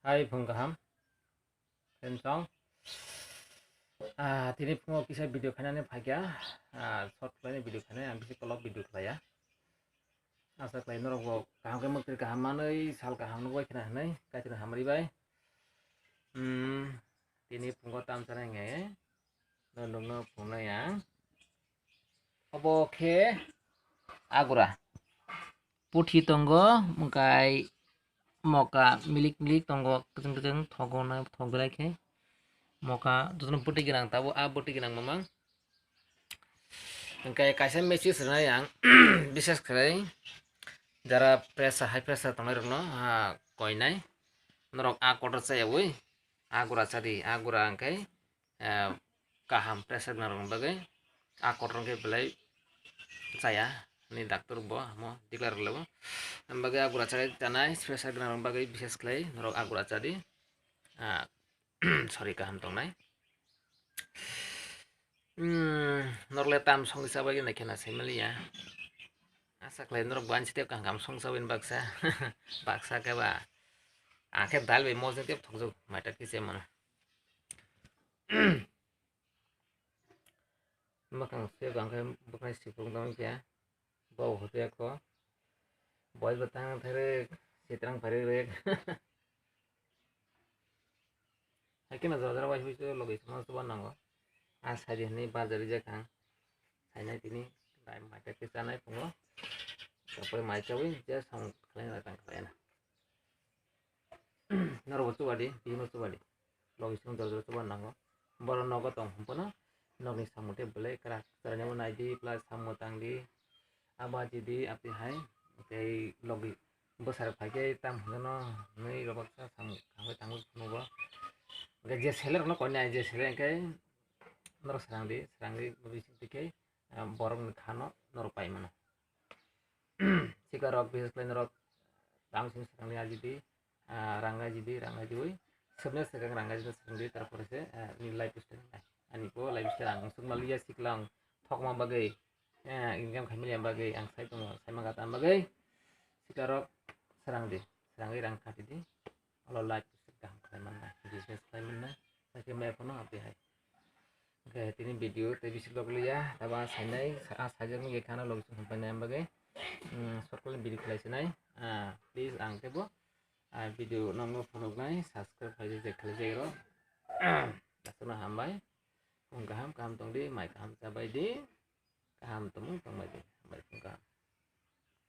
Hai Bung Kaham, Song. Tini pungo kisah video kanane bhagya. Short klane video kanane ang bisi kolok video klaya. Asa klay norok bo kaham ke muktir kaham manai sal kaham no kena hanai kaitin hamari bai. Tini pungo tam sana nge. Nondong no pungna yang. Obo ke agura. Puthi tonggo mungkai moka milik tonggo kejeng thogona thogolai ke. Moka tutup putih ginang tabu putih ginang mamang. Engkai kaisa mesi serna yang bises krai jara pressure high pressure tongai rokno koinai norok kotor saya woi agura sadi agura angkai kaham pressure narong bagai kotor ke belai saya ni dokter bo mo declare lebo bagai agura sadi tanai pressure narong bagai bises krai norok agura sadi sorry kaham tongai norletam song sabagi nakena semeli ya asa klay norok ban setiap kaham song sabin baksa baksa ke ba akhir dal be mo setiap thokjo mata kise mana makang se bangkai bukan sipung dong ya bau hote ko boy batang thare sitrang phare rek hakina jodara bai huiso logai sama suban nango asari ni bazari jakang sainai tini dai mata kisa nai pungo tapoi mai chawi je sang klai ratang klai na naro badi tino badi logai sama jodara suban nango boro nogo tong humpono nogni samute belai kerak caranya menai di plus samutang di abadi di api hai kai logi besar pakai tam hono nei robak sa sam kangwe tangu nuba ga je seller no konya je seller kai nor serang di bisi tikai borong khano nor pai mana sikarok bis lain rok tam sim serang di aji di rangga jui sebenarnya sekarang rangga jadi serang di terpura se nilai pistol ani ko live style ang sung malia siklang thokma bagai income kami yang bagai ang sai tong sai mangata bagai sikarok serang di rang kati di kalau live sedang kalian business kalian mana saya mai pono api hai oke ini video tapi silok liya taba sanai saja ngi kana log sampai yang bagai short kalian video kalian sanai please ang tebo video nonggo pono ngai subscribe aja je kalian jero dasuna hambai kaham tong di mai kaham sabai di kaham temu tong baik baik kaham